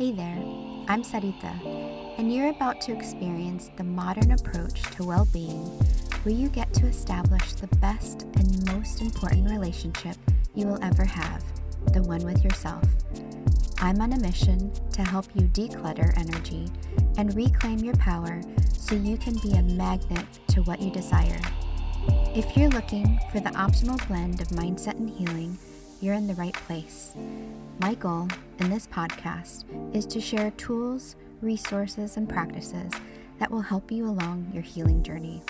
Hey there, I'm Sarita, and you're about to experience the modern approach to well being where you get to establish the best and most important relationship you will ever have, the one with yourself. I'm on a mission to help you declutter energy and reclaim your power so you can be a magnet to what you desire. If you're looking for the optimal blend of mindset and healing, you're in the right place. My goal in this podcast is to share tools, resources, and practices that will help you along your healing journey.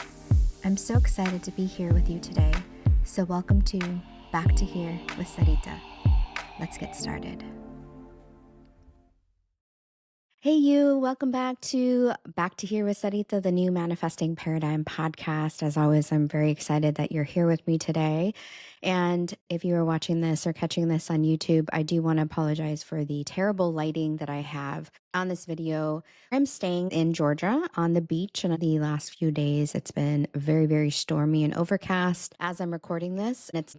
I'm so excited to be here with you today, so welcome to Back to Here with Sarita. Let's get started. Hey you, welcome back to Here with Sarita, the new Manifesting Paradigm podcast. As always, I'm very excited that you're here with me today. And if you are watching this or catching this on YouTube, I do want to apologize for the terrible lighting that I have on this video. I'm staying in Georgia on the beach, and the last few days it's been very, very stormy and overcast as I'm recording this. And it's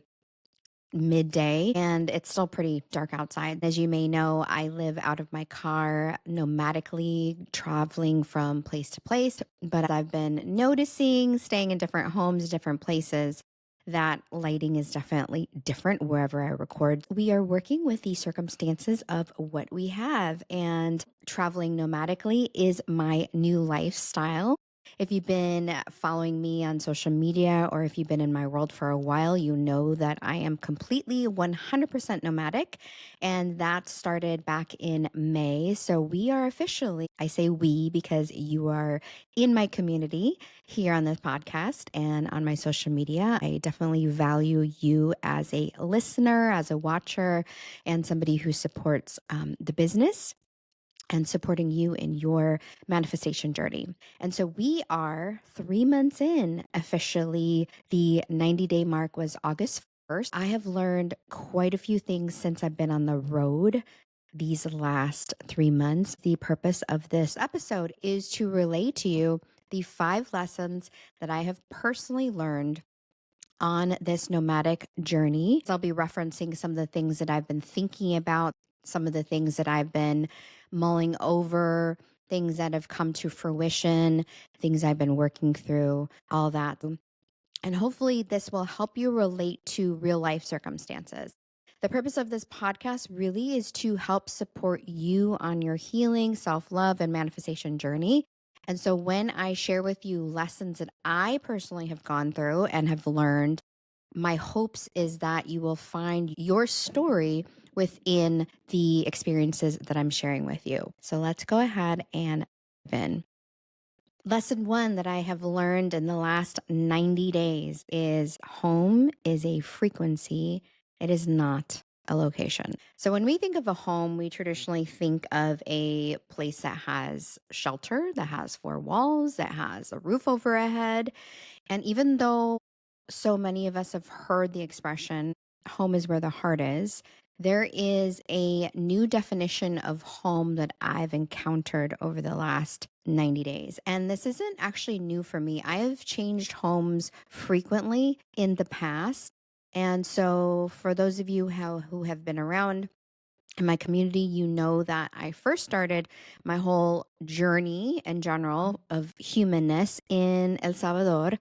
midday and it's still pretty dark outside. As you may know, I live out of my car nomadically, traveling from place to place, but I've been noticing staying in different homes, different places, that lighting is definitely different wherever I record. We are working with the circumstances of what we have, and traveling nomadically is my new lifestyle. If you've been following me on social media or if you've been in my world for a while, you know that I am completely 100% nomadic, and that started back in May. So we are officially, I say we because you are in my community here on this podcast and on my social media. I definitely value you as a listener, as a watcher, and somebody who supports the business and supporting you in your manifestation journey. And so we are 3 months in officially. The 90-day mark was August 1st. I have learned quite a few things since I've been on the road these last 3 months. The purpose of this episode is to relay to you the 5 lessons that I have personally learned on this nomadic journey. I'll be referencing some of the things that I've been thinking about, some of the things that I've been mulling over, things that have come to fruition, things I've been working through, all that. And hopefully this will help you relate to real life circumstances. The purpose of this podcast really is to help support you on your healing, self-love, and manifestation journey. And so when I share with you lessons that I personally have gone through and have learned, my hopes is that you will find your story within the experiences that I'm sharing with you. So let's go ahead and dive in. Lesson 1 that I have learned in the last 90 days is home is a frequency. It is not a location. So when we think of a home, we traditionally think of a place that has shelter, that has 4 walls, that has a roof over our head. And even though so many of us have heard the expression, home is where the heart is, there is a new definition of home that I've encountered over the last 90 days. And this isn't actually new for me. I have changed homes frequently in the past. And so for those of you who have been around in my community, you know that I first started my whole journey in general of humanness in El Salvador.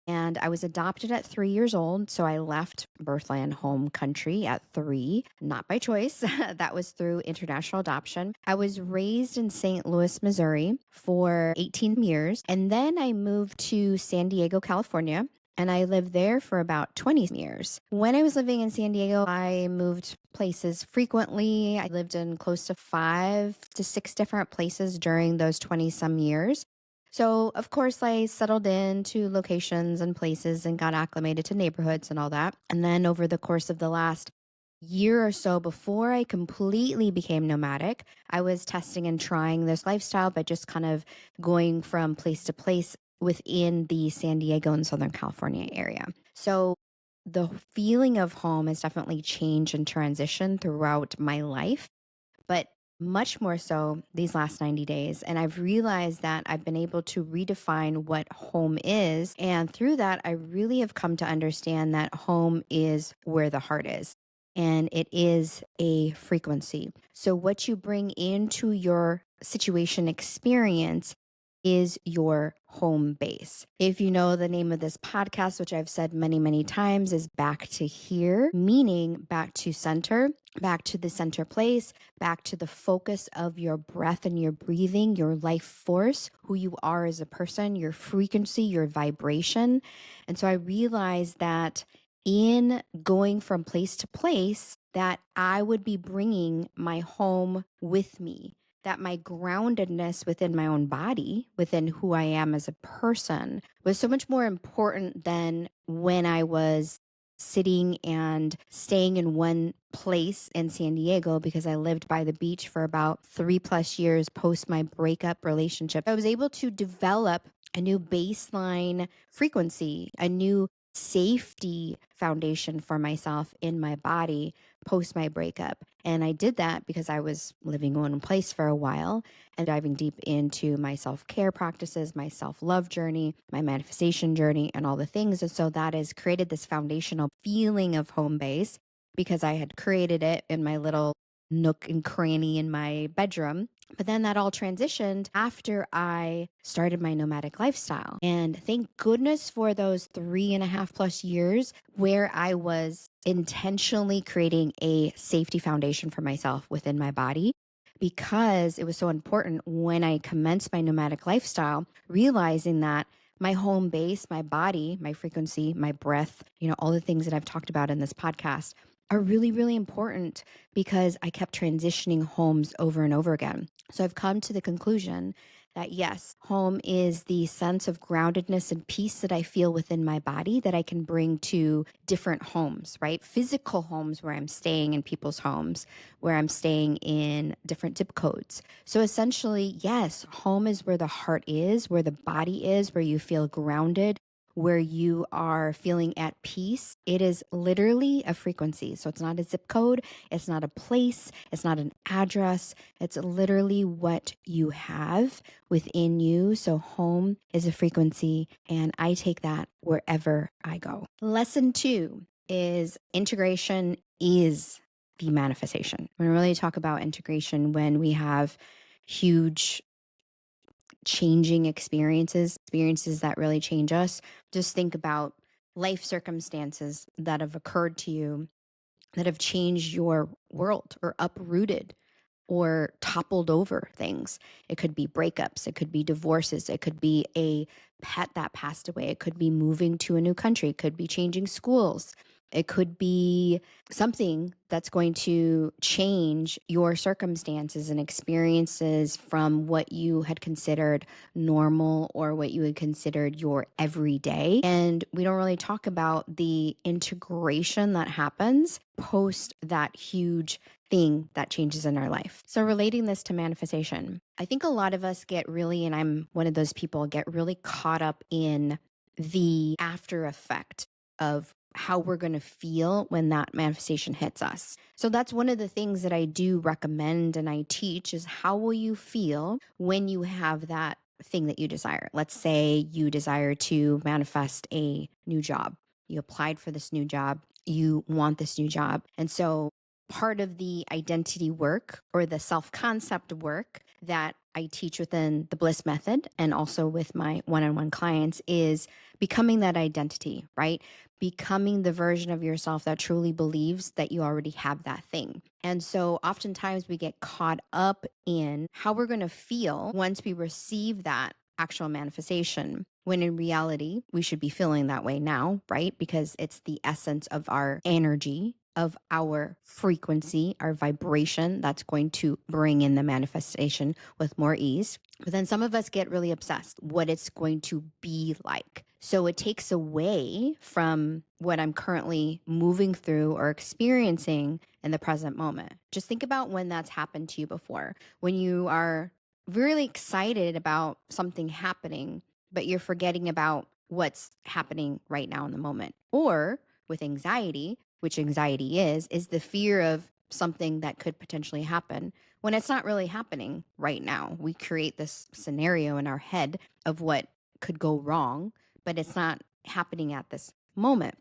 And I was adopted at 3 years old. So I left birthland home country at 3, not by choice. That was through international adoption. I was raised in St. Louis, Missouri for 18 years. And then I moved to San Diego, California. And I lived there for about 20 years. When I was living in San Diego, I moved places frequently. I lived in close to 5 to 6 different places during those 20 some years. So, of course, I settled into locations and places and got acclimated to neighborhoods and all that. And then over the course of the last year or so before I completely became nomadic, I was testing and trying this lifestyle by just kind of going from place to place within the San Diego and Southern California area. So the feeling of home has definitely changed and transitioned throughout my life, but much more so these last 90 days. And I've realized that I've been able to redefine what home is. And through that, I really have come to understand that home is where the heart is. and it is a frequency. So, what you bring into your situation experience is your home base. If you know the name of this podcast, which I've said many, many times, is back to here, meaning back to center, back to the center place, back to the focus of your breath and your breathing, your life force, who you are as a person, your frequency, your vibration. And so I realized that in going from place to place, that I would be bringing my home with me, that my groundedness within my own body, within who I am as a person, was so much more important than when I was sitting and staying in one place in San Diego because I lived by the beach for about 3+ years post my breakup relationship. I was able to develop a new baseline frequency, a new safety foundation for myself in my body post my breakup. And I did that because I was living in one place for a while and diving deep into my self-care practices, my self-love journey, my manifestation journey, and all the things. And so that has created this foundational feeling of home base because I had created it in my little nook and cranny in my bedroom. But then that all transitioned after I started my nomadic lifestyle. And thank goodness for those 3.5+ years where I was intentionally creating a safety foundation for myself within my body, because it was so important when I commenced my nomadic lifestyle, realizing that my home base, my body, my frequency, my breath, all the things that I've talked about in this podcast are really, really important because I kept transitioning homes over and over again. So I've come to the conclusion that yes, home is the sense of groundedness and peace that I feel within my body that I can bring to different homes, right? Physical homes where I'm staying in people's homes, where I'm staying in different zip codes. So essentially, yes, home is where the heart is, where the body is, where you feel grounded, where you are feeling at peace. It is literally a frequency. So it's not a zip code, it's not a place, it's not an address. It's literally what you have within you. So home is a frequency, and I take that wherever I go. Lesson 2 is integration is the manifestation. We really talk about integration when we have huge changing experiences that really change us. Just think about life circumstances that have occurred to you that have changed your world or uprooted or toppled over things. It could be breakups, it could be divorces, it could be a pet that passed away, it could be moving to a new country, it could be changing schools, it could be something that's going to change your circumstances and experiences from what you had considered normal or what you had considered your everyday. And we don't really talk about the integration that happens post that huge thing that changes in our life. So relating this to manifestation, I think a lot of us get really, and I'm one of those people, get really caught up in the after effect of how we're going to feel when that manifestation hits us. So that's one of the things that I do recommend and I teach is how will you feel when you have that thing that you desire. Let's say you desire to manifest a new job. You applied for this new job. You want this new job. And so part of the identity work or the self-concept work that I teach within the Bliss Method and also with my one-on-one clients is becoming that identity, right? Becoming the version of yourself that truly believes that you already have that thing. And so oftentimes we get caught up in how we're going to feel once we receive that actual manifestation, when in reality, we should be feeling that way now, right? Because it's the essence of our energy, of our frequency, our vibration that's going to bring in the manifestation with more ease. But then some of us get really obsessed what it's going to be like. So it takes away from what I'm currently moving through or experiencing in the present moment. Just think about when that's happened to you before, when you are really excited about something happening, but you're forgetting about what's happening right now in the moment. Or with anxiety, which anxiety is the fear of something that could potentially happen when it's not really happening right now. We create this scenario in our head of what could go wrong, but it's not happening at this moment.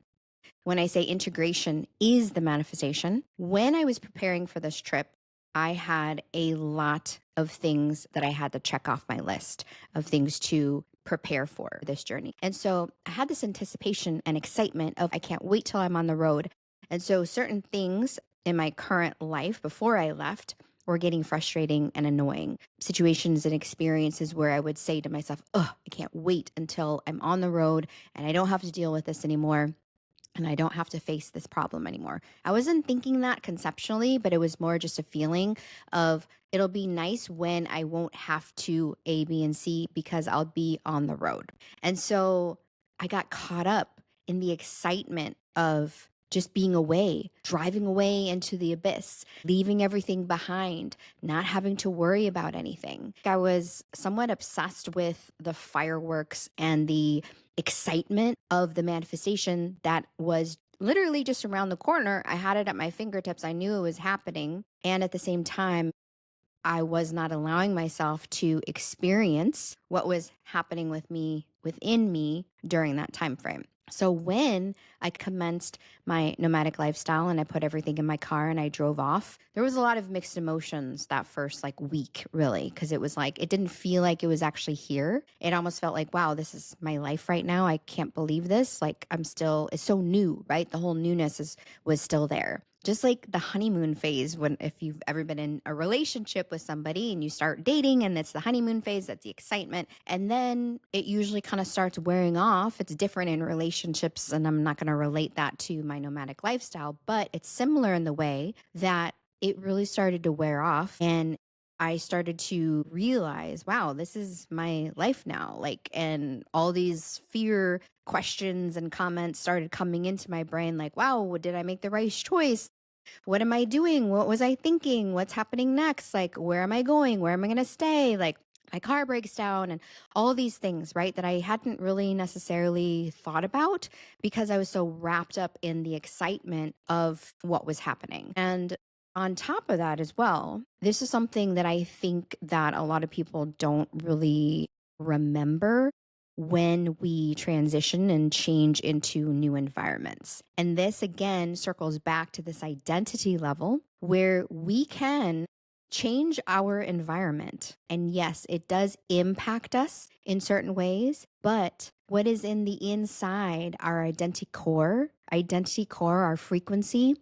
When I say integration is the manifestation, when I was preparing for this trip, I had a lot of things that I had to check off my list of things to prepare for this journey. And so I had this anticipation and excitement of I can't wait till I'm on the road. And so certain things in my current life before I left were getting frustrating and annoying. Situations and experiences where I would say to myself, oh, I can't wait until I'm on the road and I don't have to deal with this anymore and I don't have to face this problem anymore. I wasn't thinking that conceptually, but it was more just a feeling of it'll be nice when I won't have to A, B, and C because I'll be on the road. And so I got caught up in the excitement of just being away, driving away into the abyss, leaving everything behind, not having to worry about anything. I was somewhat obsessed with the fireworks and the excitement of the manifestation that was literally just around the corner. I had it at my fingertips. I knew it was happening. And at the same time, I was not allowing myself to experience what was happening with me within me during that time frame. So when I commenced my nomadic lifestyle and I put everything in my car and I drove off, there was a lot of mixed emotions that first like week, really, because it was like it didn't feel like it was actually here. It almost felt like, wow, this is my life right now. I can't believe this. Like I'm still, it's so new, right? The whole newness was still there. Just like the honeymoon phase, when if you've ever been in a relationship with somebody and you start dating and it's the honeymoon phase, that's the excitement. And then it usually kind of starts wearing off. It's different in relationships, and I'm not going to relate that to my nomadic lifestyle, but it's similar in the way that it really started to wear off. And I started to realize, wow, this is my life now. Like, and all these fear questions and comments started coming into my brain like, wow, did I make the right choice? What am I doing? What was I thinking? What's happening next? Like, where am I going? Where am I going to stay? Like, my car breaks down and all these things, right? That I hadn't really necessarily thought about because I was so wrapped up in the excitement of what was happening. And on top of that as well, this is something that I think that a lot of people don't really remember when we transition and change into new environments. And this again circles back to this identity level where we can change our environment. And yes, it does impact us in certain ways, but what is in the inside, our identity core, our frequency,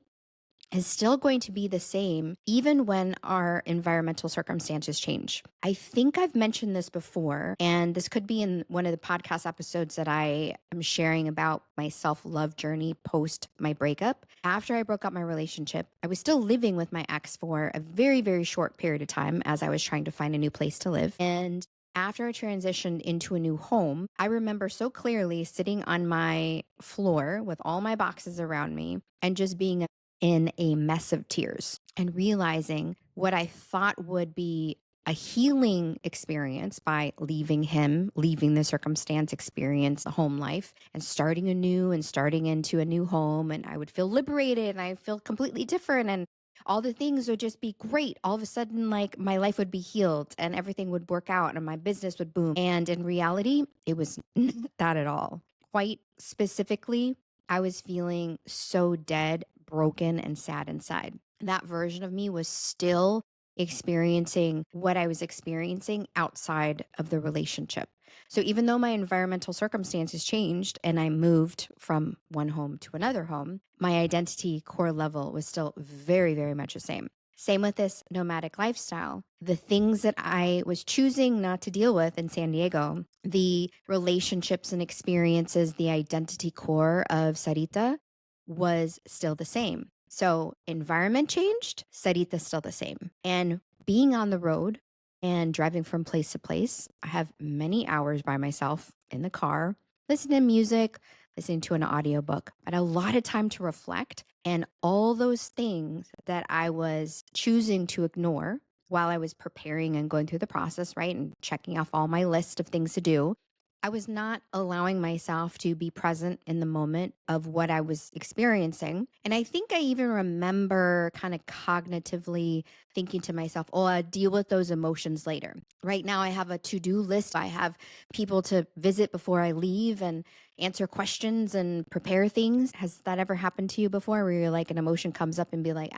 is still going to be the same even when our environmental circumstances change. I think I've mentioned this before, and this could be in one of the podcast episodes that I am sharing about my self-love journey post my breakup. After I broke up my relationship, I was still living with my ex for a very, very short period of time as I was trying to find a new place to live. And after I transitioned into a new home, I remember so clearly sitting on my floor with all my boxes around me and just being in a mess of tears and realizing what I thought would be a healing experience by leaving him, leaving the circumstance, experience, the home life, and starting anew and starting into a new home. And I would feel liberated and I feel completely different. And all the things would just be great. All of a sudden, like my life would be healed and everything would work out and my business would boom. And in reality, it was not that at all. Quite specifically, I was feeling so dead, broken, and sad inside. That version of me was still experiencing what I was experiencing outside of the relationship. So even though my environmental circumstances changed and I moved from one home to another home, my identity core level was still very, very much the same. Same with this nomadic lifestyle. The things that I was choosing not to deal with in San Diego, the relationships and experiences, the identity core of Sarita was still the same. So environment changed, Sarita's still the same. And being on the road and driving from place to place, I have many hours by myself in the car, listening to music, listening to an audiobook. I had a lot of time to reflect, and all those things that I was choosing to ignore while I was preparing and going through the process, right? And checking off all my list of things to do. I was not allowing myself to be present in the moment of what I was experiencing. And I think I even remember kind of cognitively thinking to myself, oh, I'll deal with those emotions later. Right now, I have a to-do list. I have people to visit before I leave and answer questions and prepare things. Has that ever happened to you before where you're like an emotion comes up and be like,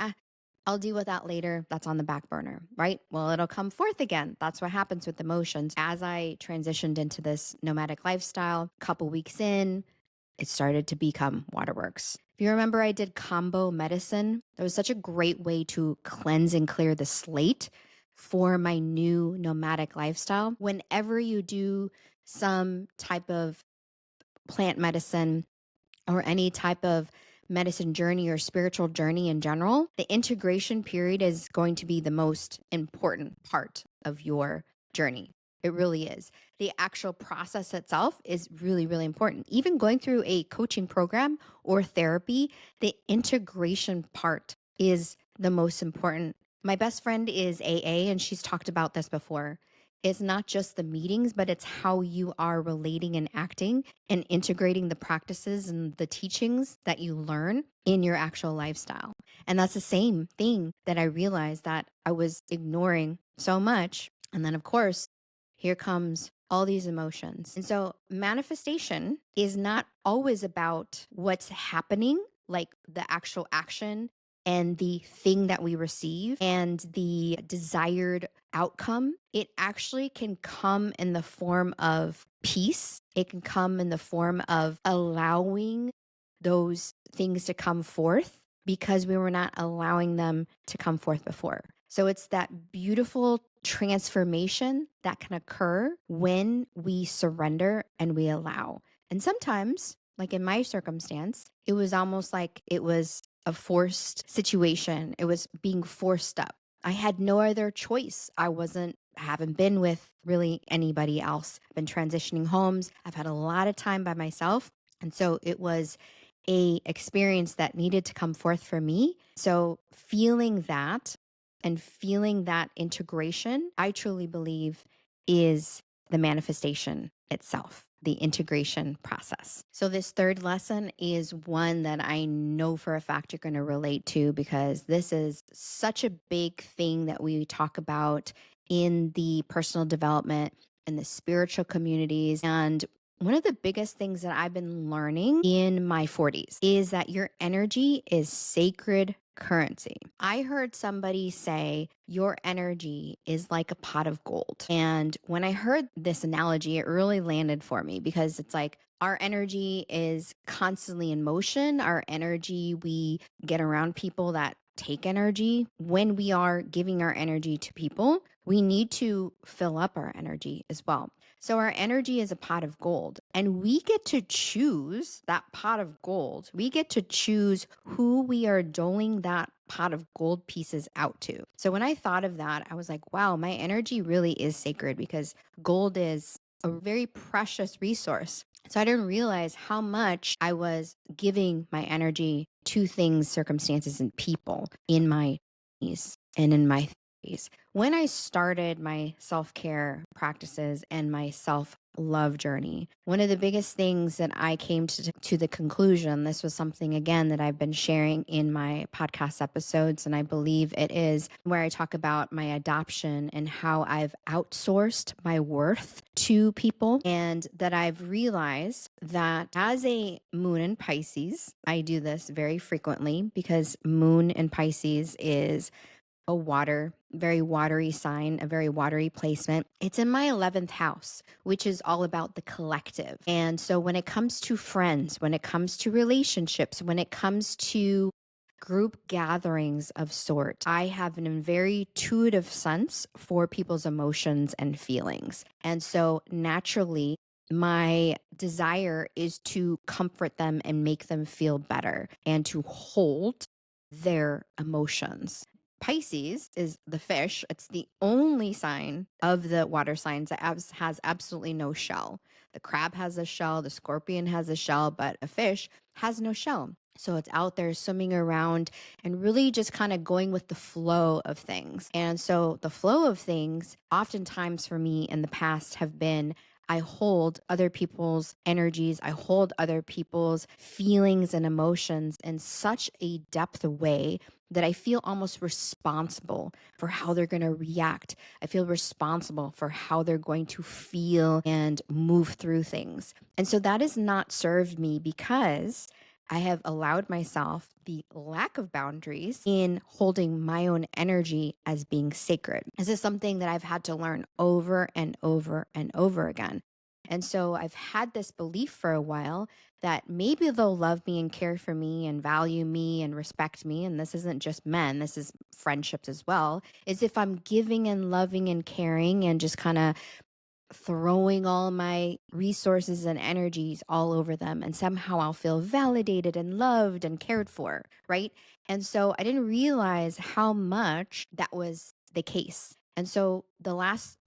I'll deal with that later. That's on the back burner, right? Well, it'll come forth again. That's what happens with emotions. As I transitioned into this nomadic lifestyle, a couple weeks in, it started to become waterworks. If you remember, I did combo medicine. That was such a great way to cleanse and clear the slate for my new nomadic lifestyle. Whenever you do some type of plant medicine or any type of medicine journey or spiritual journey in general, the integration period is going to be the most important part of your journey. It really is. The actual process itself is really, really important. Even going through a coaching program or therapy, the integration part is the most important. My best friend is AA, and she's talked about this before. It's not just the meetings, but it's how you are relating and acting and integrating the practices and the teachings that you learn in your actual lifestyle. And that's the same thing that I realized that I was ignoring so much. And then, of course, here comes all these emotions. And so manifestation is not always about what's happening, like the actual action and the thing that we receive and the desired outcome. It actually can come in the form of peace. It can come in the form of allowing those things to come forth because we were not allowing them to come forth before. So it's that beautiful transformation that can occur when we surrender and we allow. And sometimes, like in my circumstance, it was almost like it was a forced situation. It was being forced up. I had no other choice. Haven't been with really anybody else. I've been transitioning homes. I've had a lot of time by myself. And so it was a experience that needed to come forth for me. So feeling that and feeling that integration, I truly believe is the manifestation itself, the integration process. So this third lesson is one that I know for a fact you're going to relate to because this is such a big thing that we talk about in the personal development and the spiritual communities. And one of the biggest things that I've been learning in my 40s is that your energy is sacred currency. I heard somebody say your energy is like a pot of gold. And when I heard this analogy, it really landed for me because it's like our energy is constantly in motion. Our energy, we get around people that take energy. When we are giving our energy to people, we need to fill up our energy as well. So our energy is a pot of gold, and we get to choose that pot of gold. We get to choose who we are doling that pot of gold pieces out to. So when I thought of that, I was like, wow, my energy really is sacred because gold is a very precious resource. So I didn't realize how much I was giving my energy to things, circumstances, and people in my 20s and in my 30s. When I started my self-care practices and my self-love journey, one of the biggest things that I came to the conclusion, this was something again that I've been sharing in my podcast episodes, and I believe it is where I talk about my adoption and how I've outsourced my worth to people, and that I've realized that as a moon in Pisces, I do this very frequently because moon in Pisces is a very watery sign, a very watery placement. It's in my 11th house, which is all about the collective. And so when it comes to friends, when it comes to relationships, when it comes to group gatherings of sort, I have an very intuitive sense for people's emotions and feelings. And so naturally, my desire is to comfort them and make them feel better and to hold their emotions. Pisces is the fish. It's the only sign of the water signs that has absolutely no shell. The crab has a shell, the scorpion has a shell, but a fish has no shell. So it's out there swimming around and really just kind of going with the flow of things. And so the flow of things, oftentimes for me in the past, have been I hold other people's energies, I hold other people's feelings and emotions in such a depth way that I feel almost responsible for how they're going to react. I feel responsible for how they're going to feel and move through things. And so that has not served me because I have allowed myself the lack of boundaries in holding my own energy as being sacred. This is something that I've had to learn over and over and over again. And so I've had this belief for a while that maybe they'll love me and care for me and value me and respect me. And this isn't just men, this is friendships as well. Is if I'm giving and loving and caring and just kind of throwing all my resources and energies all over them, and somehow I'll feel validated and loved and cared for, right? And so I didn't realize how much that was the case. And so the last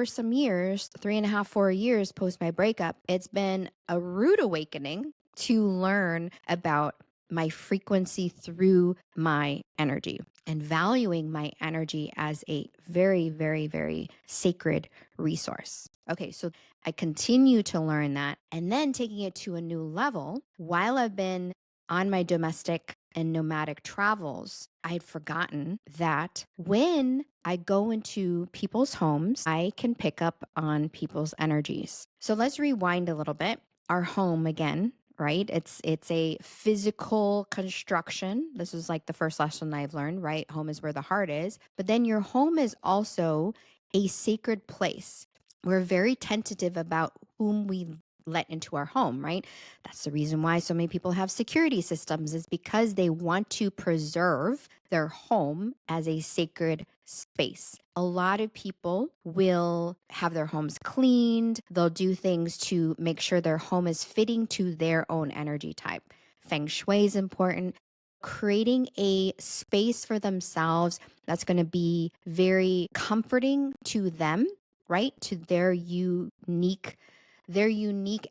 some years, 3.5, 4 years post my breakup, it's been a rude awakening to learn about my frequency through my energy and valuing my energy as a very, very, very sacred resource. Okay, so I continue to learn that and then taking it to a new level while I've been on my domestic and nomadic travels. I had forgotten that when I go into people's homes, I can pick up on people's energies. So let's rewind a little bit. Our home again, right? It's a physical construction. This is like the first lesson I've learned, right? Home is where the heart is. But then your home is also a sacred place. We're very tentative about whom we let into our home, right? That's the reason why so many people have security systems, is because they want to preserve their home as a sacred space. A lot of people will have their homes cleaned. They'll do things to make sure their home is fitting to their own energy type. Feng Shui is important. Creating a space for themselves that's going to be very comforting to them, right? To their unique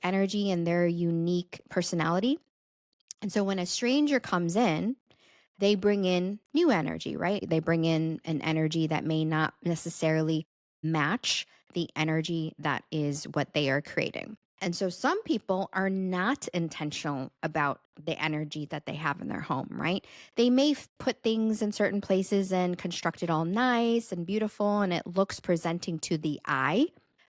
energy and their unique personality. And so when a stranger comes in, they bring in new energy, right? They bring in an energy that may not necessarily match the energy that is what they are creating. And so some people are not intentional about the energy that they have in their home, right? They may put things in certain places and construct it all nice and beautiful and it looks presenting to the eye.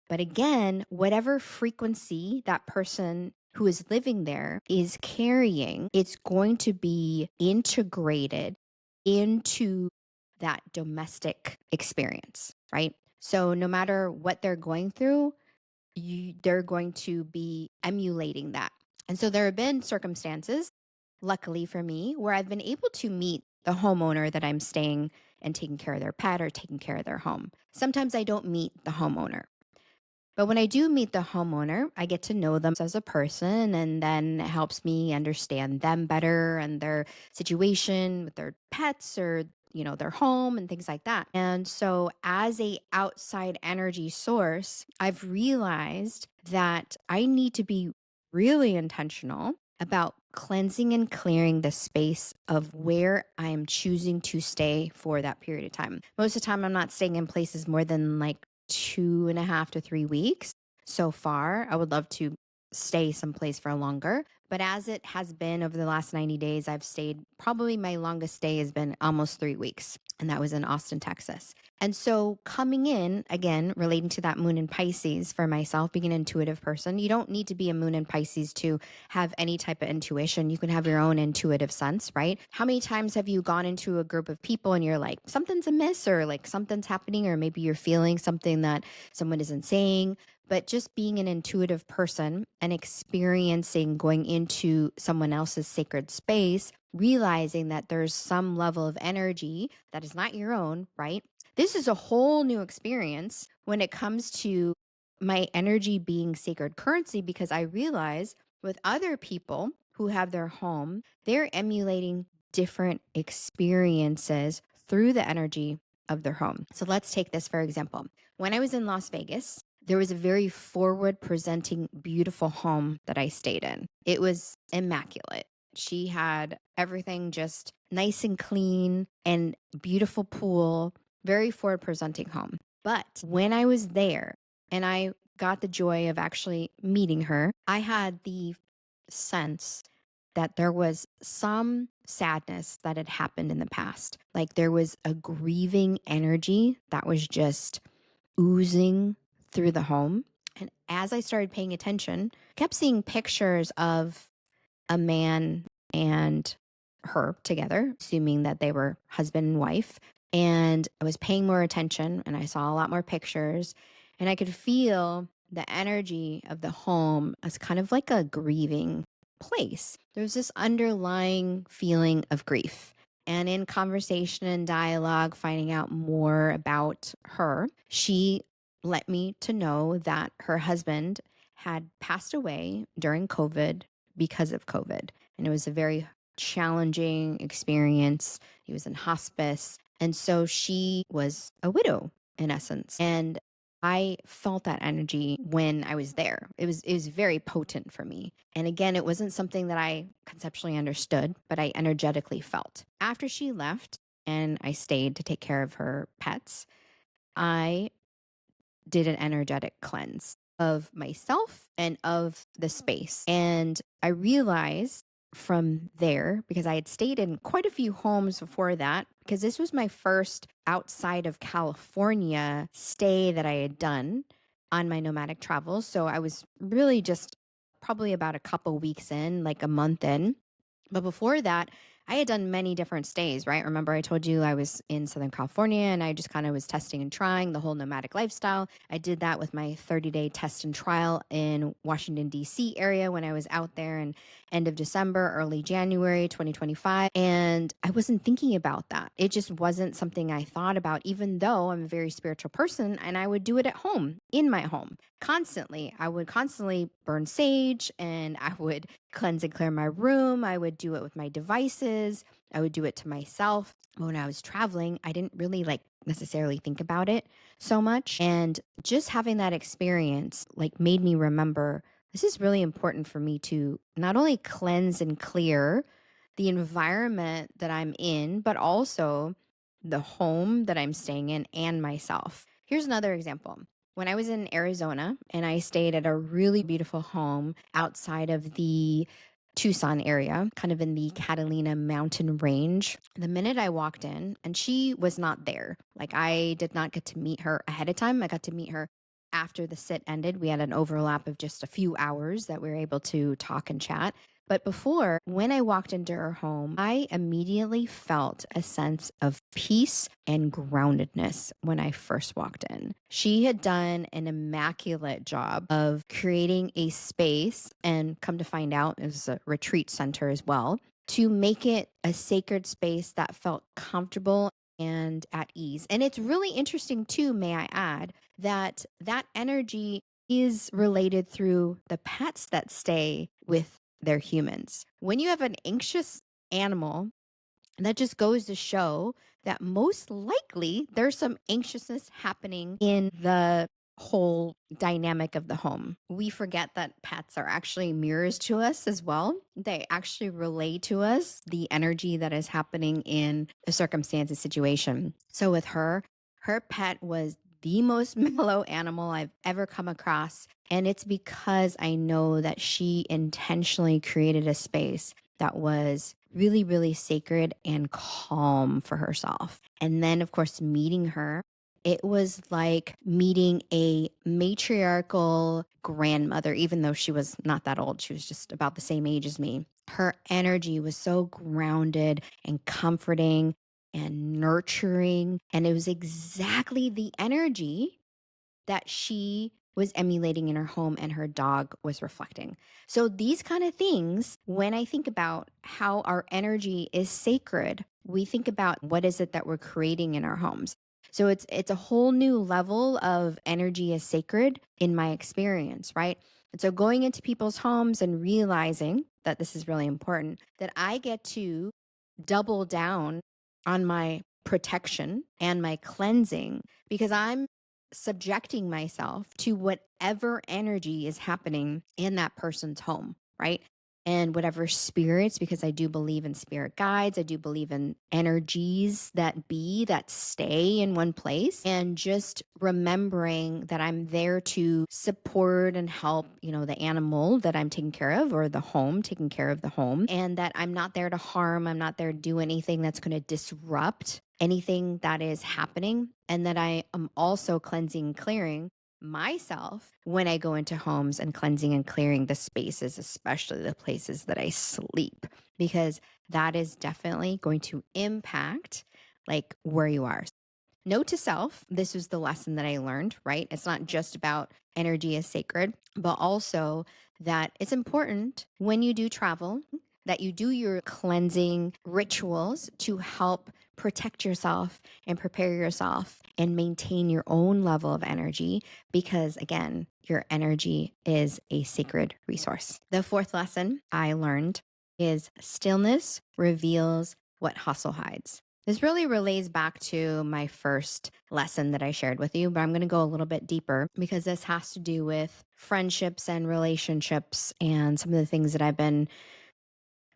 But again, whatever frequency that person who is living there is carrying, it's going to be integrated into that domestic experience, right? So no matter what they're going through, they're going to be emulating that. And so there have been circumstances, luckily for me, where I've been able to meet the homeowner that I'm staying and taking care of their pet or taking care of their home. Sometimes I don't meet the homeowner. But when I do meet the homeowner, I get to know them as a person, and then it helps me understand them better and their situation with their pets or their home and things like that. And so as a outside energy source, I've realized that I need to be really intentional about cleansing and clearing the space of where I am choosing to stay for that period of time. Most of the time, I'm not staying in places more than like 2.5 to 3 weeks so far. I would love to stay someplace for longer. But as it has been over the last 90 days, I've stayed, probably my longest stay has been almost 3 weeks. And that was in Austin, Texas. And so coming in, again, relating to that moon in Pisces for myself, being an intuitive person, you don't need to be a moon in Pisces to have any type of intuition. You can have your own intuitive sense, right? How many times have you gone into a group of people and you're like, something's amiss or like something's happening, or maybe you're feeling something that someone isn't saying? But just being an intuitive person and experiencing going into someone else's sacred space, realizing that there's some level of energy that is not your own, right? This is a whole new experience when it comes to my energy being sacred currency, because I realize with other people who have their home, they're emulating different experiences through the energy of their home. So let's take this for example. When I was in Las Vegas, there was a very forward presenting, beautiful home that I stayed in. It was immaculate. She had everything just nice and clean and beautiful pool, very forward presenting home. But when I was there and I got the joy of actually meeting her, I had the sense that there was some sadness that had happened in the past. Like there was a grieving energy that was just oozing through the home. And as I started paying attention, I kept seeing pictures of a man and her together, assuming that they were husband and wife. And I was paying more attention and I saw a lot more pictures and I could feel the energy of the home as kind of like a grieving place. There was this underlying feeling of grief. And in conversation and dialogue, finding out more about her, she let me to know that her husband had passed away during COVID because of COVID. And it was a very challenging experience. He was in hospice. And so she was a widow in essence. And I felt that energy when I was there. It was very potent for me. And again, it wasn't something that I conceptually understood, but I energetically felt. After she left and I stayed to take care of her pets, I did an energetic cleanse of myself and of the space. And I realized from there, because I had stayed in quite a few homes before that, because this was my first outside of California stay that I had done on my nomadic travels. So I was really just probably about a couple weeks in, like a month in. But before that, I had done many different stays, right? Remember, I told you I was in Southern California and I just kind of was testing and trying the whole nomadic lifestyle. I did that with my 30-day test and trial in Washington, D.C. area when I was out there in end of December, early January 2025. And I wasn't thinking about that. It just wasn't something I thought about, even though I'm a very spiritual person and I would do it at home, in my home, constantly. I would constantly burn sage and I would cleanse and clear my room. I would do it with my devices. I would do it to myself. When I was traveling, I didn't really like necessarily think about it so much. And just having that experience like made me remember this is really important for me to not only cleanse and clear the environment that I'm in, but also the home that I'm staying in and myself. Here's another example. When I was in Arizona and I stayed at a really beautiful home outside of the Tucson area, kind of in the Catalina mountain range, the minute I walked in, and she was not there. Like I did not get to meet her ahead of time. I got to meet her after the sit ended. We had an overlap of just a few hours that we were able to talk and chat. But before, when I walked into her home, I immediately felt a sense of peace and groundedness when I first walked in. She had done an immaculate job of creating a space, and come to find out, it was a retreat center as well, to make it a sacred space that felt comfortable and at ease. And it's really interesting too, may I add, that that energy is related through the pets that stay with their humans. When you have an anxious animal, that just goes to show that most likely there's some anxiousness happening in the whole dynamic of the home. We forget that pets are actually mirrors to us as well. They actually relay to us the energy that is happening in a circumstance, a situation. So with her, her pet was the most mellow animal I've ever come across. And it's because I know that she intentionally created a space that was really, really sacred and calm for herself. And then, of course, meeting her, it was like meeting a matriarchal grandmother, even though she was not that old. She was just about the same age as me. Her energy was so grounded and comforting and nurturing. And it was exactly the energy that she was emulating in her home and her dog was reflecting. So these kind of things, when I think about how our energy is sacred, we think about what is it that we're creating in our homes. So it's a whole new level of energy as sacred in my experience, right? And so going into people's homes and realizing that this is really important, that I get to double down on my protection and my cleansing because I'm subjecting myself to whatever energy is happening in that person's home, right? and whatever spirits, because I do believe in spirit guides. I do believe in energies that stay in one place, and just remembering that I'm there to support and help, the animal that I'm taking care of, or the home, taking care of the home, and that I'm not there to harm. I'm not there to do anything that's going to disrupt anything that is happening, and that I am also cleansing, clearing myself when I go into homes, and cleansing and clearing the spaces, especially the places that I sleep, because that is definitely going to impact like where you are. Note to self, this was the lesson that I learned, right? It's not just about energy is sacred, but also that it's important when you do travel that you do your cleansing rituals to help protect yourself and prepare yourself and maintain your own level of energy, because again, your energy is a sacred resource. The fourth lesson I learned is stillness reveals what hustle hides. This really relays back to my first lesson that I shared with you, but I'm going to go a little bit deeper because this has to do with friendships and relationships and some of the things that I've been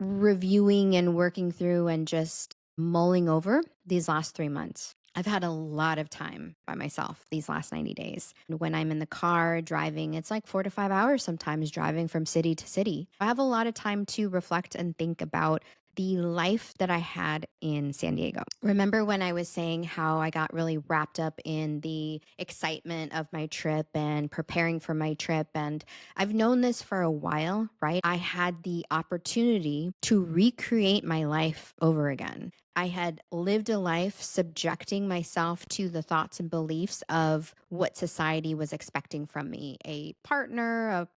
reviewing and working through and just mulling over these last 3 months. I've had a lot of time by myself these last 90 days. When I'm in the car driving, it's like 4 to 5 hours sometimes driving from city to city. I have a lot of time to reflect and think about the life that I had in San Diego. Remember when I was saying how I got really wrapped up in the excitement of my trip and preparing for my trip? And I've known this for a while, right? I had the opportunity to recreate my life over again. I had lived a life subjecting myself to the thoughts and beliefs of what society was expecting from me: a partner, a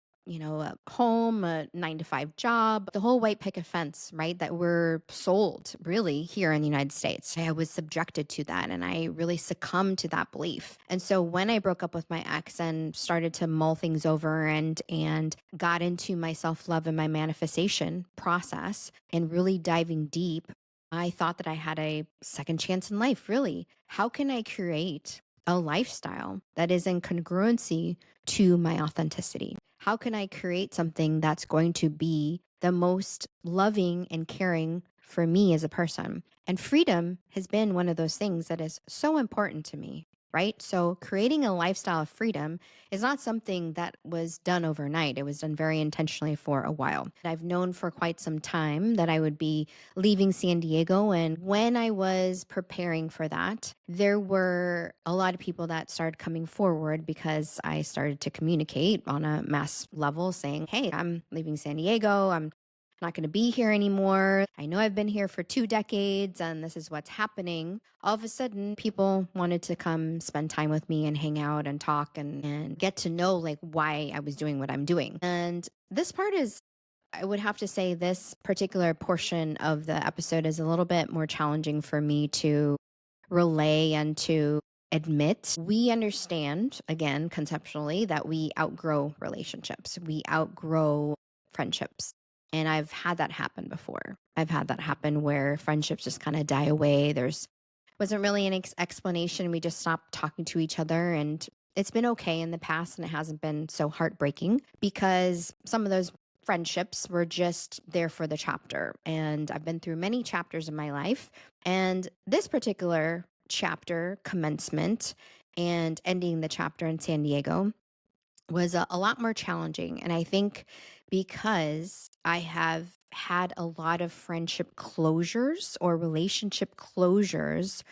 home, a 9 to 5 job, the whole white picket fence, right? That we're sold really here in the United States. I was subjected to that, and I really succumbed to that belief. And so when I broke up with my ex and started to mull things over and got into my self-love and my manifestation process and really diving deep, I thought that I had a second chance in life, really. How can I create a lifestyle that is in congruency to my authenticity? How can I create something that's going to be the most loving and caring for me as a person? And freedom has been one of those things that is so important to me, right? So creating a lifestyle of freedom is not something that was done overnight. It was done very intentionally for a while. I've known for quite some time that I would be leaving San Diego. And when I was preparing for that, there were a lot of people that started coming forward because I started to communicate on a mass level saying, hey, I'm leaving San Diego. I'm not going to be here anymore. I know I've been here for 2 decades and this is what's happening. All of a sudden, people wanted to come spend time with me and hang out and talk and get to know like why I was doing what I'm doing. And this part is, I would have to say, this particular portion of the episode is a little bit more challenging for me to relay and to admit. We understand, again, conceptually, that we outgrow relationships, we outgrow friendships. And I've had that happen before. I've had that happen where friendships just kind of die away. There's wasn't really an explanation. We just stopped talking to each other, and it's been okay in the past, and it hasn't been so heartbreaking because some of those friendships were just there for the chapter. And I've been through many chapters in my life, and this particular chapter, commencement and ending the chapter in San Diego, was a lot more challenging. And I think because I have had a lot of friendship closures or relationship closures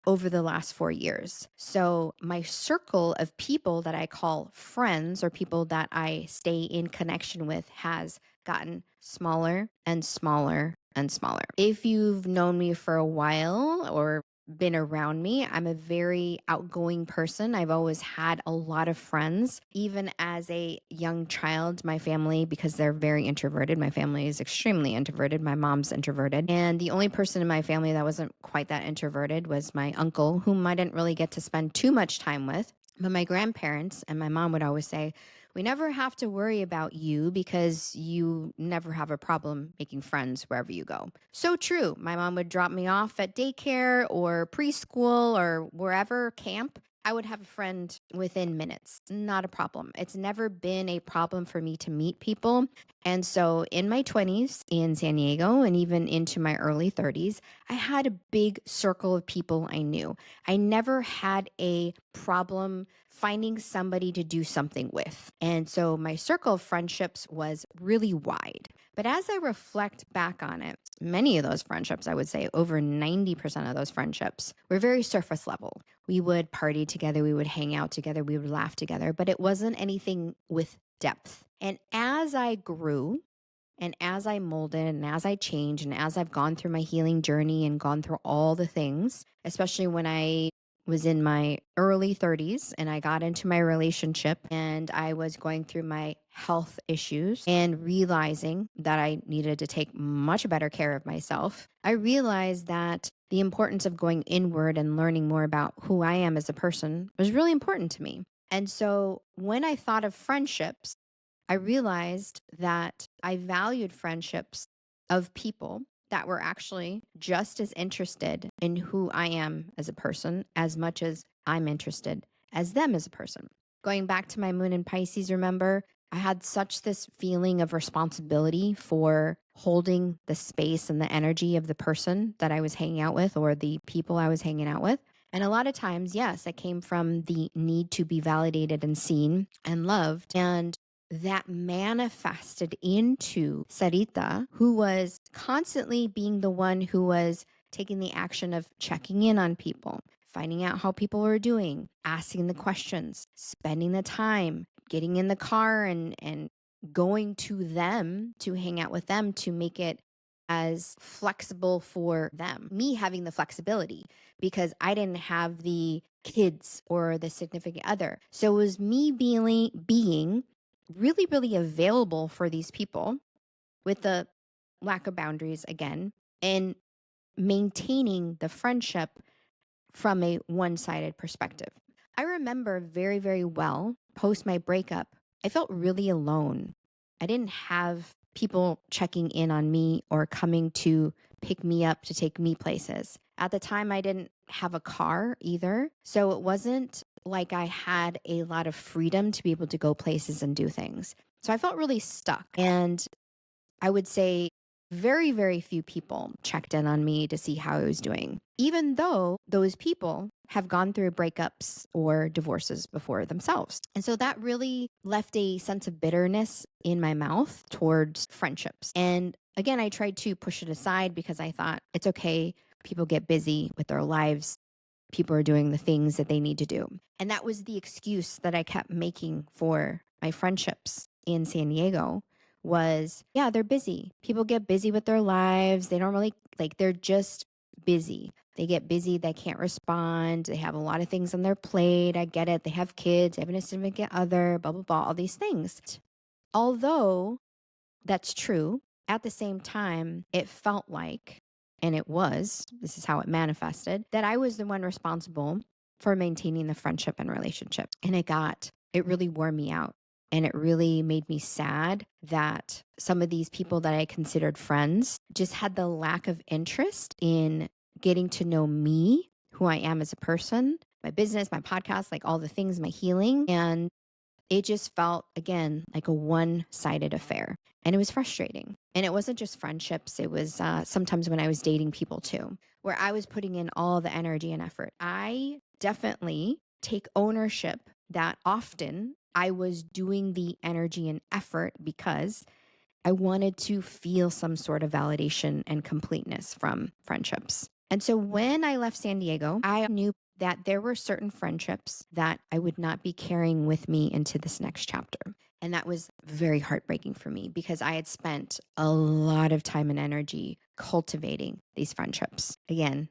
over the last 4 years. So my circle of people that I call friends, or people that I stay in connection with, has gotten smaller and smaller and smaller. If you've known me for a while or been around me, I'm a very outgoing person. I've always had a lot of friends. Even as a young child, my family, because they're very introverted, my family is extremely introverted. My mom's introverted. And the only person in my family that wasn't quite that introverted was my uncle, whom I didn't really get to spend too much time with. But my grandparents and my mom would always say, we never have to worry about you because you never have a problem making friends wherever you go. So true. My mom would drop me off at daycare or preschool or wherever, camp, I would have a friend within minutes. Not a problem. It's never been a problem for me to meet people. And so in my 20s in San Diego and even into my early 30s, I had a big circle of people I knew. I never had a problem finding somebody to do something with. And so my circle of friendships was really wide. But as I reflect back on it, many of those friendships, I would say over 90% of those friendships, were very surface level. We would party together, we would hang out together, we would laugh together, but it wasn't anything with depth. And as I grew, and as I molded and as I changed and as I've gone through my healing journey and gone through all the things, especially when I was in my early 30s and I got into my relationship and I was going through my health issues and realizing that I needed to take much better care of myself, I realized that the importance of going inward and learning more about who I am as a person was really important to me. And so when I thought of friendships, I realized that I valued friendships of people that were actually just as interested in who I am as a person as much as I'm interested as them as a person. Going back to my moon in Pisces, remember, I had such this feeling of responsibility for holding the space and the energy of the person that I was hanging out with or the people I was hanging out with. And a lot of times, yes, it came from the need to be validated and seen and loved. And that manifested into Sarita, who was constantly being the one who was taking the action of checking in on people, finding out how people were doing, asking the questions, spending the time, getting in the car and going to them to hang out with them to make it as flexible for them. Me having the flexibility because I didn't have the kids or the significant other. So it was me being really, really available for these people with the lack of boundaries again and maintaining the friendship from a one-sided perspective. I remember very, very well post my breakup, I felt really alone. I didn't have people checking in on me or coming to pick me up to take me places. At the time, I didn't have a car either. So it wasn't like I had a lot of freedom to be able to go places and do things. So I felt really stuck. And I would say very, very few people checked in on me to see how I was doing, even though those people have gone through breakups or divorces before themselves. And so that really left a sense of bitterness in my mouth towards friendships. And again, I tried to push it aside because I thought it's okay. People get busy with their lives. People are doing the things that they need to do. And that was the excuse that I kept making for my friendships in San Diego was, yeah, they're busy. People get busy with their lives. They don't really, like, they're just busy. They get busy. They can't respond. They have a lot of things on their plate. I get it. They have kids, they have a significant other, blah, blah, blah, all these things. Although that's true, at the same time, it felt like, and it was, this is how it manifested, that I was the one responsible for maintaining the friendship and relationship. And it really wore me out. And it really made me sad that some of these people that I considered friends just had the lack of interest in getting to know me, who I am as a person, my business, my podcast, like all the things, my healing. And it just felt, again, like a one-sided affair. And it was frustrating. And it wasn't just friendships. It was sometimes when I was dating people too, where I was putting in all the energy and effort. I definitely take ownership that often I was doing the energy and effort because I wanted to feel some sort of validation and completeness from friendships. And so when I left San Diego, I knew that there were certain friendships that I would not be carrying with me into this next chapter. And that was very heartbreaking for me because I had spent a lot of time and energy cultivating these friendships. Again,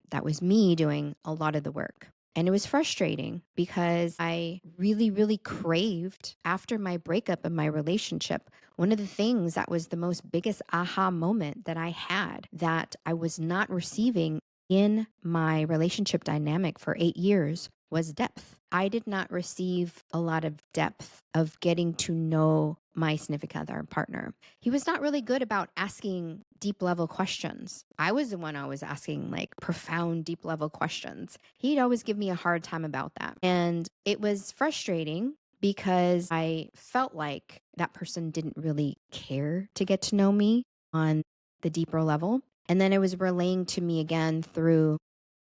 that was me doing a lot of the work. And it was frustrating because I really, really craved after my breakup and my relationship. One of the things that was the most biggest aha moment that I had that I was not receiving in my relationship dynamic for 8 years was depth. I did not receive a lot of depth of getting to know my significant other partner. He was not really good about asking deep level questions. I was the one always asking like profound, deep level questions. He'd always give me a hard time about that. And it was frustrating because I felt like that person didn't really care to get to know me on the deeper level. And then it was relaying to me again through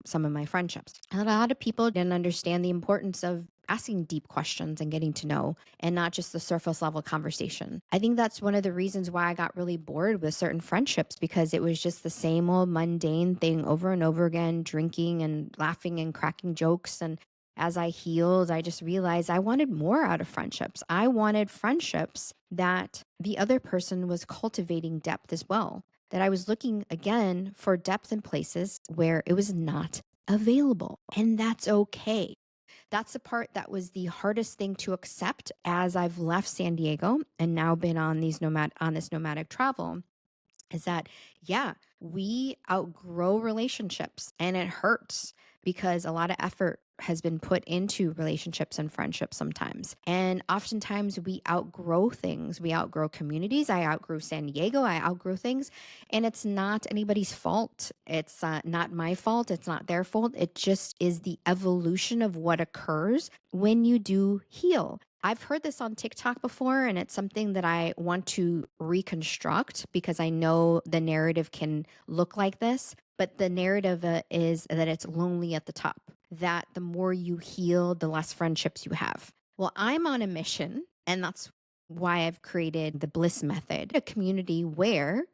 some of my friendships. A lot of people didn't understand the importance of asking deep questions and getting to know, and not just the surface level conversation. I think that's one of the reasons why I got really bored with certain friendships, because it was just the same old mundane thing over and over again, drinking and laughing and cracking jokes. And as I healed, I just realized I wanted more out of friendships. I wanted friendships that the other person was cultivating depth as well, that I was looking again for depth in places where it was not available. And that's okay. That's the part that was the hardest thing to accept as I've left San Diego and now been on this nomadic travel, is that, yeah, we outgrow relationships and it hurts because a lot of effort has been put into relationships and friendships sometimes. And oftentimes we outgrow things. We outgrow communities. I outgrew San Diego. I outgrew things. And it's not anybody's fault. It's not my fault. It's not their fault. It just is the evolution of what occurs when you do heal. I've heard this on TikTok before, and it's something that I want to reconstruct because I know the narrative can look like this, but the narrative is that it's lonely at the top, that the more you heal, the less friendships you have. Well, I'm on a mission, and that's why I've created the Bliss Method, a community where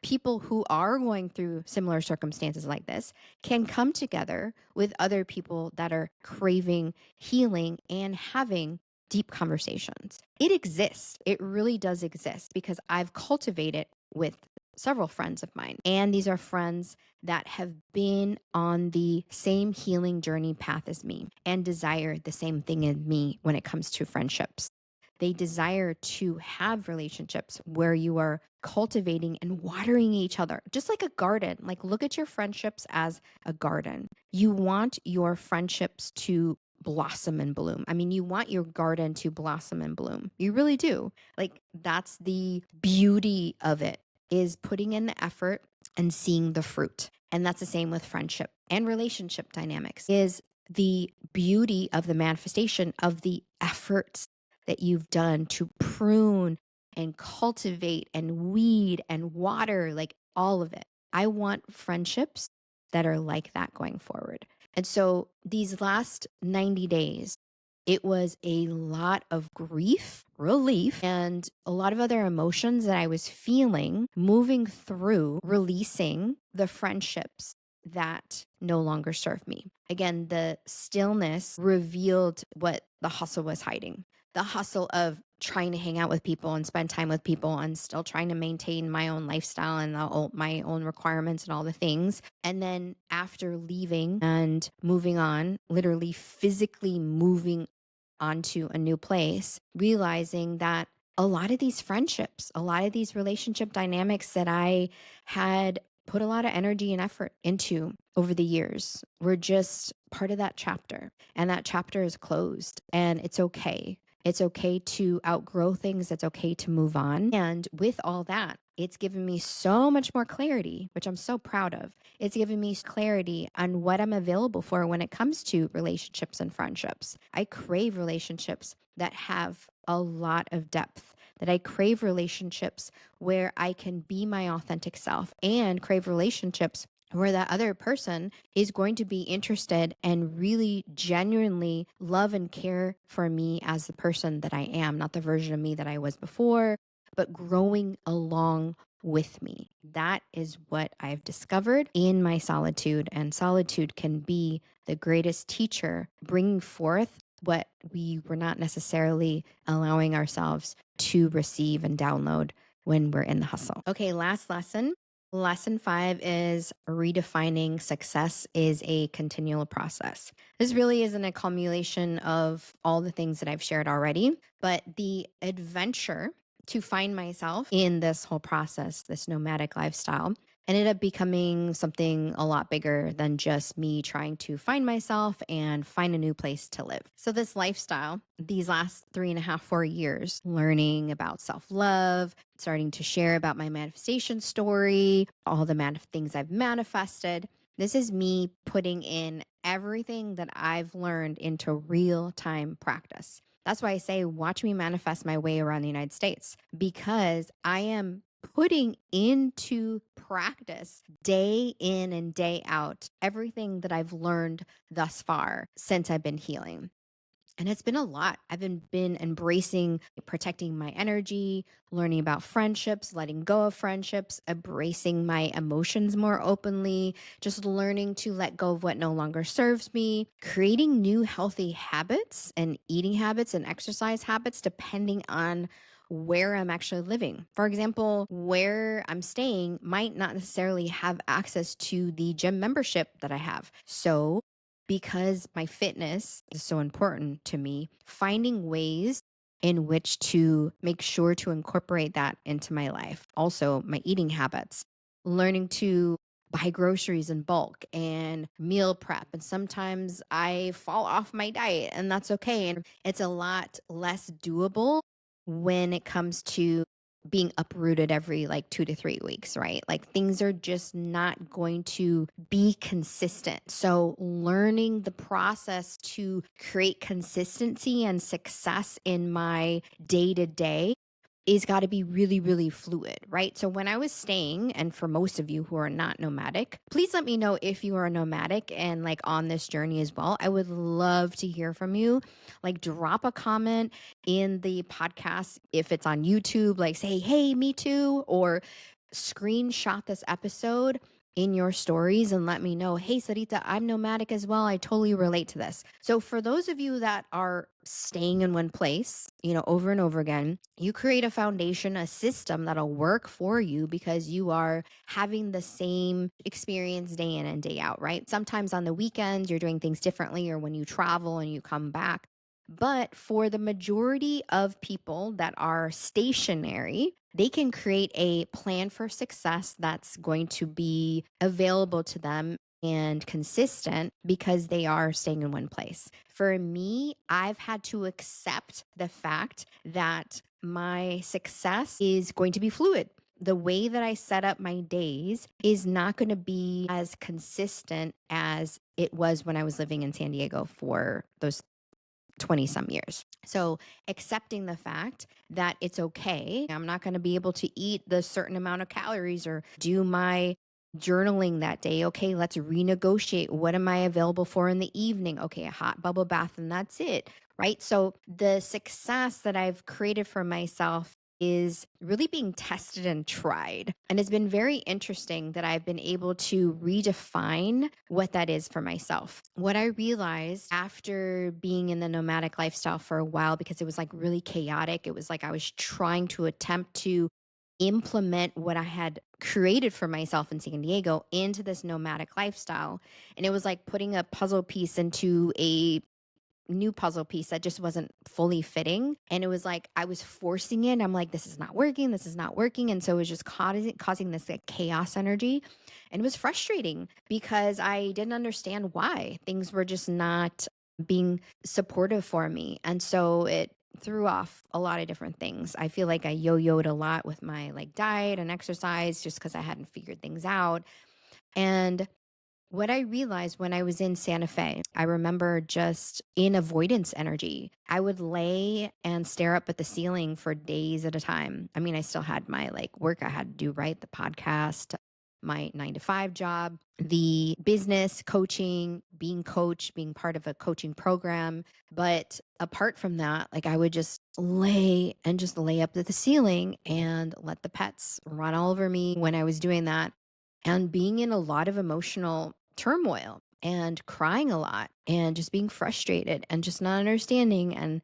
people who are going through similar circumstances like this can come together with other people that are craving healing and having deep conversations. It exists. It really does exist because I've cultivated with several friends of mine. And these are friends that have been on the same healing journey path as me and desire the same thing in me when it comes to friendships. They desire to have relationships where you are cultivating and watering each other, just like a garden. Like, look at your friendships as a garden. You want your friendships to blossom and bloom. I mean, you want your garden to blossom and bloom. You really do. Like, that's the beauty of it, is putting in the effort and seeing the fruit. And that's the same with friendship and relationship dynamics, is the beauty of the manifestation of the efforts that you've done to prune and cultivate and weed and water, like all of it. I want friendships that are like that going forward. And so these last 90 days, it was a lot of grief, relief, and a lot of other emotions that I was feeling, moving through, releasing the friendships that no longer serve me. Again, the stillness revealed what the hustle was hiding. The hustle of trying to hang out with people and spend time with people and still trying to maintain my own lifestyle and my own requirements and all the things. And then after leaving and moving on, literally physically moving onto a new place, realizing that a lot of these friendships, a lot of these relationship dynamics that I had put a lot of energy and effort into over the years were just part of that chapter. And that chapter is closed, and it's okay. It's okay to outgrow things. It's okay to move on. And with all that, it's given me so much more clarity, which I'm so proud of. It's given me clarity on what I'm available for when it comes to relationships and friendships. I crave relationships that have a lot of depth, that I crave relationships where I can be my authentic self, and crave relationships where that other person is going to be interested and really genuinely love and care for me as the person that I am, not the version of me that I was before, but growing along with me. That is what I've discovered in my solitude, and solitude can be the greatest teacher, bringing forth what we were not necessarily allowing ourselves to receive and download when we're in the hustle. Okay, last lesson. Lesson 5 is redefining success is a continual process. This really isn't a accumulation of all the things that I've shared already, but the adventure to find myself in this whole process, this nomadic lifestyle, ended up becoming something a lot bigger than just me trying to find myself and find a new place to live. So, this lifestyle, these last 3.5, 4 years, learning about self love, starting to share about my manifestation story, all the things I've manifested. This is me putting in everything that I've learned into real time practice. That's why I say, watch me manifest my way around the United States, because I am putting into practice day in and day out everything that I've learned thus far since I've been healing. And it's been a lot. I've been embracing, protecting my energy, learning about friendships, letting go of friendships, embracing my emotions more openly, just learning to let go of what no longer serves me, creating new healthy habits and eating habits and exercise habits depending on where I'm actually living. For example, where I'm staying might not necessarily have access to the gym membership that I have. So, because my fitness is so important to me, finding ways in which to make sure to incorporate that into my life. Also, my eating habits, learning to buy groceries in bulk and meal prep. And sometimes I fall off my diet, and that's okay. And it's a lot less doable when it comes to being uprooted every like 2 to 3 weeks, right? Like things are just not going to be consistent. So, learning the process to create consistency and success in my day to day is got to be really, really fluid, right? So when I was staying, and for most of you who are not nomadic, please let me know if you are nomadic and like on this journey as well. I would love to hear from you. Like, drop a comment in the podcast if it's on YouTube, like say, hey, me too, or screenshot this episode in your stories and let me know, hey, Sarita, I'm nomadic as well. I totally relate to this. So, for those of you that are staying in one place, over and over again, you create a foundation, a system that'll work for you because you are having the same experience day in and day out, right? Sometimes on the weekends, you're doing things differently, or when you travel and you come back. But for the majority of people that are stationary, they can create a plan for success that's going to be available to them and consistent because they are staying in one place. For me, I've had to accept the fact that my success is going to be fluid. The way that I set up my days is not going to be as consistent as it was when I was living in San Diego for those 20 some years. So, accepting the fact that it's okay. I'm not going to be able to eat the certain amount of calories or do my journaling that day. Okay, let's renegotiate. What am I available for in the evening? Okay, a hot bubble bath, and that's it. Right. So, the success that I've created for myself is really being tested and tried. And it's been very interesting that I've been able to redefine what that is for myself. What I realized after being in the nomadic lifestyle for a while, because it was like really chaotic, it was like I was trying to attempt to implement what I had created for myself in San Diego into this nomadic lifestyle. And it was like putting a puzzle piece into a new puzzle piece that just wasn't fully fitting. And it was like I was forcing it. I'm like, this is not working. This is not working. And so it was just causing this like chaos energy. And it was frustrating because I didn't understand why things were just not being supportive for me. And so it threw off a lot of different things. I feel like I yo-yoed a lot with my like diet and exercise just because I hadn't figured things out. And what I realized when I was in Santa Fe, I remember just in avoidance energy. I would lay and stare up at the ceiling for days at a time. I mean, I still had my like work I had to do, right? The podcast, my 9 to 5 job, the business coaching, being coached, being part of a coaching program. But apart from that, like I would just lay up at the ceiling and let the pets run all over me when I was doing that, and being in a lot of emotional turmoil and crying a lot and just being frustrated and just not understanding and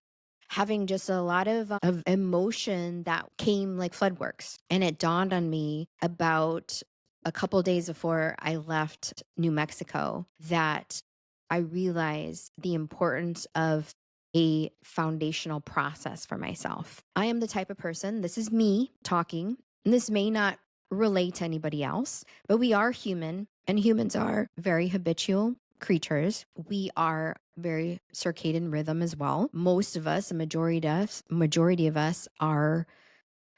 having just a lot of emotion that came like floodworks. And it dawned on me about a couple days before I left New Mexico that I realized the importance of a foundational process for myself. I am the type of person, this is me talking, and this may not relate to anybody else, but we are human, and humans are very habitual creatures. We are very circadian rhythm as well. Most of us, a majority of us are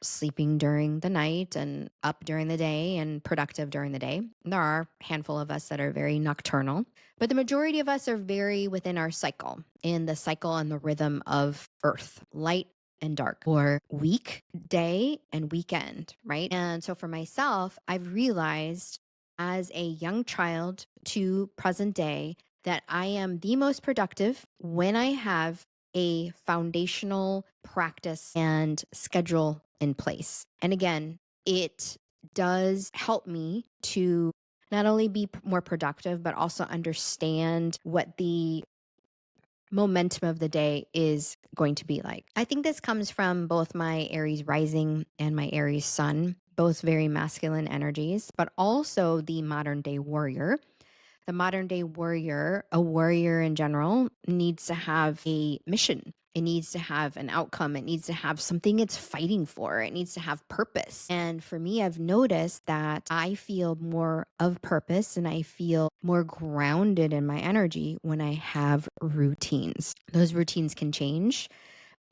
sleeping during the night and up during the day and productive during the day. There are a handful of us that are very nocturnal, but the majority of us are very within our cycle, in the cycle and the rhythm of Earth, light and dark, or week, day, and weekend, right? And so for myself, I've realized as a young child to present day that I am the most productive when I have a foundational practice and schedule in place. And again, it does help me to not only be more productive, but also understand what the momentum of the day is going to be like. I think this comes from both my Aries rising and my Aries sun, both very masculine energies, but also the modern day warrior. The modern day warrior, a warrior in general, needs to have a mission. It needs to have an outcome. It needs to have something it's fighting for. It needs to have purpose. And for me, I've noticed that I feel more of purpose and I feel more grounded in my energy when I have routines. Those routines can change,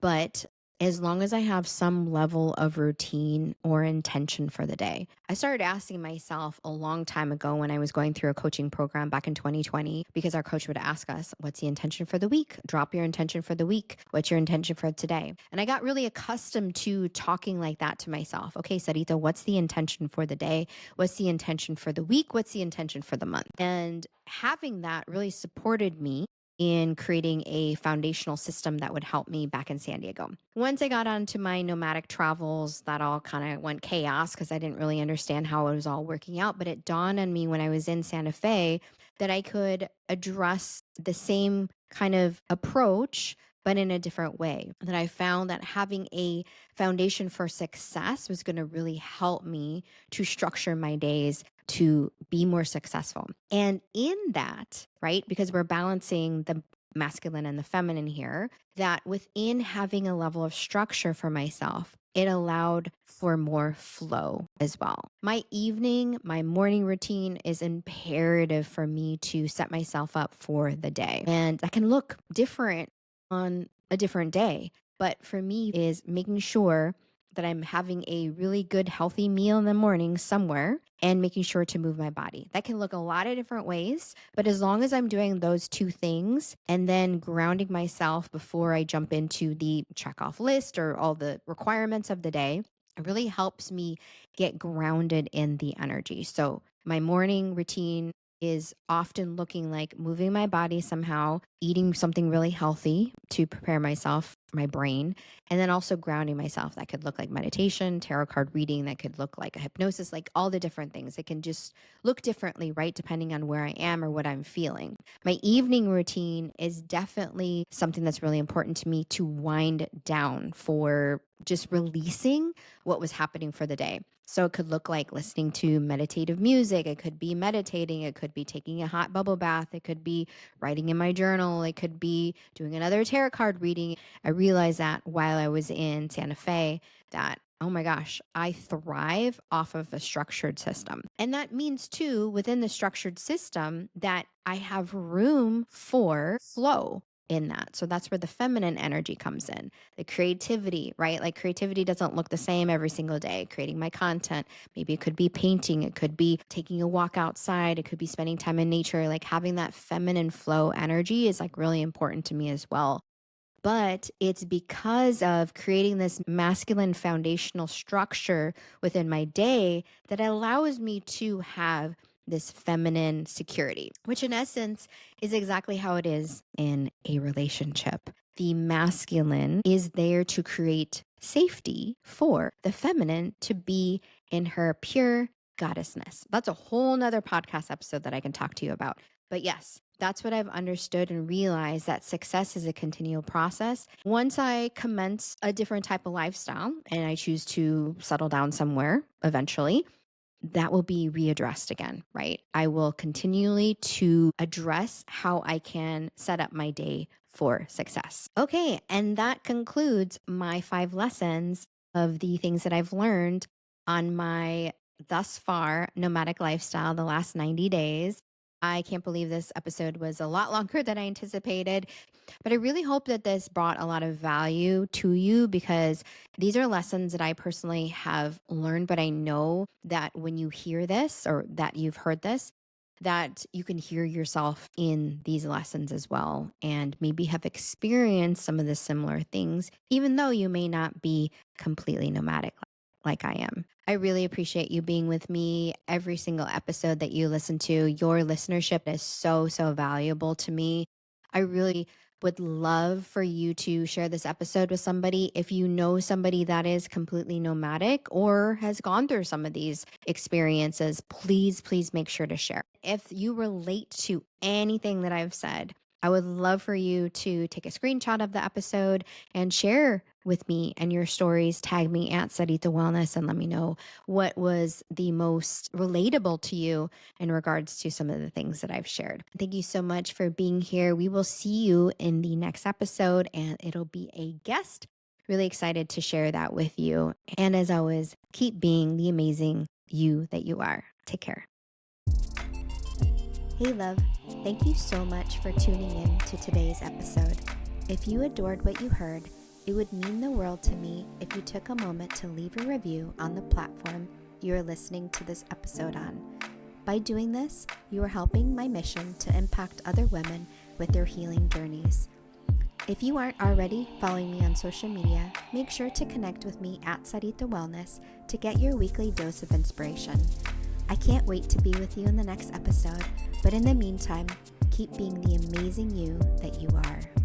but as long as I have some level of routine or intention for the day. I started asking myself a long time ago when I was going through a coaching program back in 2020, because our coach would ask us, what's the intention for the week? Drop your intention for the week. What's your intention for today? And I got really accustomed to talking like that to myself. Okay, Sarita, what's the intention for the day? What's the intention for the week? What's the intention for the month? And having that really supported me in creating a foundational system that would help me back in San Diego. Once I got onto my nomadic travels, that all kind of went chaos because I didn't really understand how it was all working out. But it dawned on me when I was in Santa Fe that I could address the same kind of approach, but in a different way. That I found that having a foundation for success was going to really help me to structure my days to be more successful. And in that, right, because we're balancing the masculine and the feminine here, that within having a level of structure for myself, it allowed for more flow as well. My morning routine is imperative for me to set myself up for the day. And that can look different on a different day. But for me is making sure that I'm having a really good, healthy meal in the morning somewhere and making sure to move my body. That can look a lot of different ways, but as long as I'm doing those two things and then grounding myself before I jump into the check off list or all the requirements of the day, it really helps me get grounded in the energy. So my morning routine is often looking like moving my body somehow, eating something really healthy to prepare myself, my brain, and then also grounding myself. That could look like meditation, tarot card reading, that could look like a hypnosis, like all the different things. It can just look differently, right? Depending on where I am or what I'm feeling. My evening routine is definitely something that's really important to me to wind down for just releasing what was happening for the day. So it could look like listening to meditative music. It could be meditating. It could be taking a hot bubble bath. It could be writing in my journal. It could be doing another tarot card reading. I realized that while I was in Santa Fe that, oh my gosh, I thrive off of a structured system. And that means too, within the structured system, that I have room for flow in that. So that's where the feminine energy comes in, the creativity, right? Like creativity doesn't look the same every single day. Creating my content, maybe it could be painting, it could be taking a walk outside, it could be spending time in nature. Like having that feminine flow energy is like really important to me as well. But it's because of creating this masculine foundational structure within my day that allows me to have this feminine security, which in essence is exactly how it is in a relationship. The masculine is there to create safety for the feminine to be in her pure goddessness. That's a whole nother podcast episode that I can talk to you about. But yes, that's what I've understood and realized, that success is a continual process. Once I commence a different type of lifestyle and I choose to settle down somewhere eventually, that will be readdressed again, right? I will continually to address how I can set up my day for success. Okay, and that concludes my 5 lessons of the things that I've learned on my thus far, Nomadic Lifestyle, the last 90 days. I can't believe this episode was a lot longer than I anticipated, but I really hope that this brought a lot of value to you because these are lessons that I personally have learned, but I know that when you hear this or that you've heard this, that you can hear yourself in these lessons as well and maybe have experienced some of the similar things, even though you may not be completely nomadic like I am. I really appreciate you being with me every single episode that you listen to. Your listenership is so, so valuable to me. I really would love for you to share this episode with somebody. If you know somebody that is completely nomadic or has gone through some of these experiences, please, please make sure to share. If you relate to anything that I've said, I would love for you to take a screenshot of the episode and share with me and your stories. Tag me at Sarita Wellness and let me know what was the most relatable to you in regards to some of the things that I've shared. Thank you so much for being here. We will see you in the next episode, and it'll be a guest. Really excited to share that with you. And as always, keep being the amazing you that you are. Take care. Hey, love. Thank you so much for tuning in to today's episode. If you adored what you heard, it would mean the world to me if you took a moment to leave a review on the platform you are listening to this episode on. By doing this, you are helping my mission to impact other women with their healing journeys. If you aren't already following me on social media, make sure to connect with me at Sarita Wellness to get your weekly dose of inspiration. I can't wait to be with you in the next episode, but in the meantime, keep being the amazing you that you are.